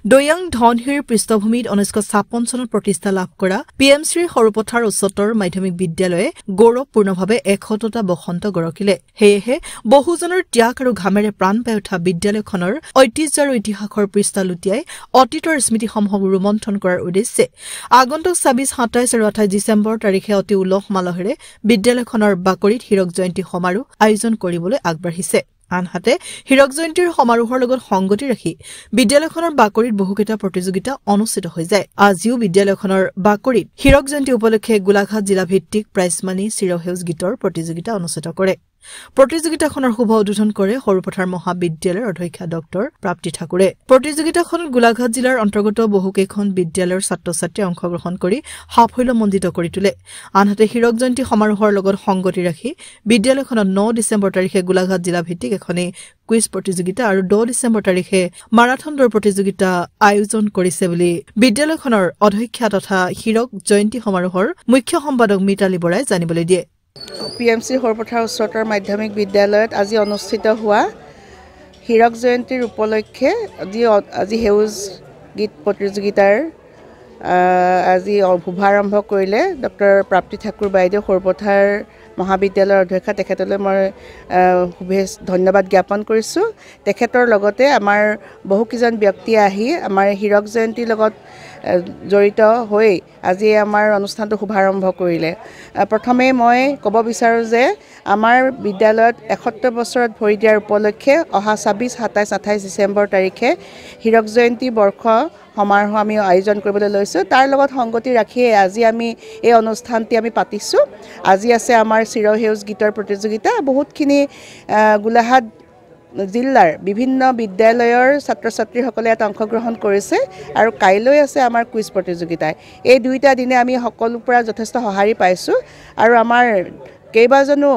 দৈয়াং ধনহিৰ পৃষ্ঠভূমিত 1956 চনত প্ৰতিষ্ঠা লাভ কৰা পিএমচিৰ সৰুপথাৰ উচ্চতৰ মাধ্যমিক বিদ্যালয়ে গৌৰৱপূৰ্ণভাৱে 100টা বসন্ত গৰকিলে সেয়েহে বহুজনৰ ত্যাগ আৰু ঘামেৰে প্ৰাণ পাই উঠা বিদ্যালয়খনৰ ঐতিহ্য আৰু ইতিহাসৰ পৃষ্ঠা লুটিয়াই অতীতৰ স্মৃতিসমূহক ৰোমন্থন কৰাৰ উদ্দেশ্যে আগন্তুক 26, 27 আৰু 28 ডিচেম্বৰ তাৰিখে অতি উলহ মালহেৰে বিদ্যালয়খনৰ বাকৰিত হীৰক জয়ন্তী সমাৰোহ আয়োজন কৰিবলৈ আগবাঢ়িছে আনহাতে হীৰক জয়ন্তীৰ সমাৰোহৰ লগত সংগতি ৰাখি বিদ্যালয়খনৰ বাকৰিত বহুকেইটা প্ৰতিযোগিতা অনুষ্ঠিত হৈ যায় আজিও বিদ্যালয়খনৰ বাকৰিত হীৰক জয়ন্তী উপলক্ষে গোলাঘাট জিলা ভিত্তিক প্ৰাইজমানি চিৰসেউজ গীতৰ প্ৰতিযোগিতা অনুষ্ঠিত কৰে প্ৰতিযোগিতাখনৰ শুভ উদ্বোধন কৰে সৰুপথাৰ মহাবিদ্যালয়ৰ অধ্যক্ষা ডক্টৰ প্ৰাপ্তি ঠাকুৰে প্ৰতিযোগিতাখনত গোলাঘাট জিলাৰ অন্তৰ্গত বহুকেইখন বিদ্যালয়ৰ ছাত্ৰ-ছাত্ৰীয়ে অংশগ্ৰহণ কৰি সাফল্যমণ্ডিত কৰি তোলে আনহাতে হীৰক জয়ন্তী সমাৰোহৰ লগত সংগতি ৰাখি বিদ্যালয়খনত 9 ডিচেম্বৰ তাৰিখে গোলাঘাট জিলা ভিত্তিক এখনি কুইজ প্ৰতিযোগিতা আৰু 10 ডিচেম্বৰ তাৰিখে মাৰাথন দৌৰ প্ৰতিযোগিতা আয়োজন কৰিছে বুলি বিদ্যালয়খনৰ অধ্যক্ষা তথা হীৰক জয়ন্তী সমাৰোহৰ মুখ্য সম্পাদক মিতালী বৰাই জানিবলৈ দিয়ে পিএমচি সৰুপথাৰ উচ্চতৰ মাধ্যমিক বিদ্যালয়ত আজি অনুষ্ঠিত হোৱা হীৰক জয়ন্তীৰ উপলক্ষে আজি সেউজ গীত প্ৰতিযোগিতাৰ আজি শুভাৰম্ভ কৰিলে ডক্টৰ প্ৰাপ্তি ঠাকুৰ বাইদেউ সৰুপথাৰ মহাবিদ্যালয়ৰ অধ্যক্ষা তেখেতলৈ মই ধন্যবাদ জ্ঞাপন কৰিছোঁ তেখেতৰ লগতে আমাৰ বহুকেইজন ব্যক্তি আহি আমাৰ হীৰক জয়ন্তীৰ লগত জড়িত হৈ আজি আমাৰ অনুষ্ঠানটো শুভাৰম্ভ কৰিলে প্ৰথমে মই ক'ব বিচাৰোঁ যে আমাৰ বিদ্যালয়ত 71 বছৰত ভৰি দিয়াৰ উপলক্ষে অহা 26, 27, 28 ডিচেম্বৰ তাৰিখে হীৰক জয়ন্তী বৰ্ষ সমাৰোহ আমি আয়োজন কৰিবলৈ লৈছোঁ তাৰ লগত সংগতি ৰাখিয়ে আজি আমি এই অনুষ্ঠানটি আমি পাতিছোঁ আজি আছে আমাৰ চিৰসেউজ গীতৰ প্ৰতিযোগিতা বহুতখিনি গোলাঘাট জিলাৰ বিভিন্ন বিদ্যালয়ৰ ছাত্ৰ-ছাত্ৰীসকলে ইয়াত অংশগ্ৰহণ কৰিছে আৰু কাইলৈ আছে আমাৰ কুইজ প্ৰতিযোগিতা এই দুইটা দিনে আমি সকলোৰ পৰা যথেষ্ট সঁহাৰি পাইছোঁ আৰু আমাৰ কেইবাজনো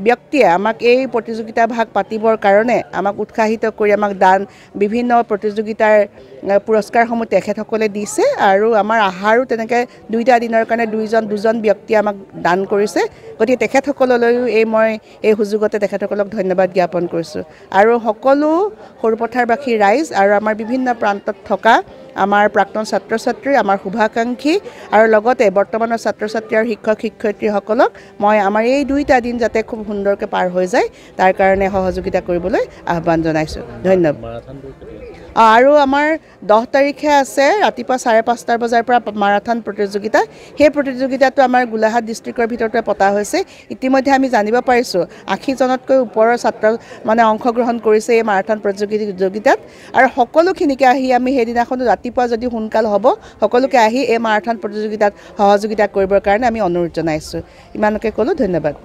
ব্যক্তিয়ে আমাক এই প্ৰতিযোগিতা ভাগ পাতিবৰ কাৰণে আমাক উৎসাহিত কৰি আমাক দান বিভিন্ন প্ৰতিযোগিতাৰ পুৰস্কাৰসমূহ তেখেতসকলে দিছে আৰু আমাৰ আহাৰো তেনেকৈ দুইটা দিনৰ কাৰণে দুজন ব্যক্তি আমাক দান কৰিছে গতিকে তেখেতসকললৈও মই এই সুযোগতে তেখেতসকলক ধন্যবাদ জ্ঞাপন কৰিছোঁ আৰু সকলো সৰুপথাৰবাসী ৰাইজ আৰু আমাৰ বিভিন্ন প্ৰান্তত থকা আমাৰ প্ৰাক্তন ছাত্ৰ-ছাত্ৰী আমাৰ শুভাকাংক্ষী আৰু লগতে বৰ্তমানৰ ছাত্ৰ-ছাত্ৰী আৰু শিক্ষক-শিক্ষয়িত্ৰীসকলক মই আমাৰ এই দুইটা দিন যাতে খুব সুন্দৰকৈ পাৰ হৈ যায় তাৰ কাৰণে সহযোগিতা কৰিবলৈ আহ্বান জনাইছোঁ ধন্যবাদ আৰু আমাৰ 10 তাৰিখে আছে ৰাতিপুৱা 5:30 বজাৰ পৰা মাৰাথন প্ৰতিযোগিতা সেই প্ৰতিযোগিতাটো আমাৰ গোলাঘাট ডিষ্ট্ৰিক্টৰ ভিতৰতে পতা হৈছে ইতিমধ্যে আমি জানিব পাৰিছোঁ 80 জনতকৈ ওপৰৰ ছাত্ৰ মানে অংশগ্ৰহণ কৰিছে এই মাৰাথন প্ৰতিযোগিতাত আৰু সকলোখিনিকে আহি আমি সেইদিনাখন ৰাতিপুৱা যদি সোনকাল হ'ব সকলোকে আহি এই মাৰাথন প্ৰতিযোগিতাত সহযোগিতা কৰিবৰ কাৰণে আমি অনুৰোধ জনাইছোঁ ইমানকে ক'লোঁ ধন্যবাদ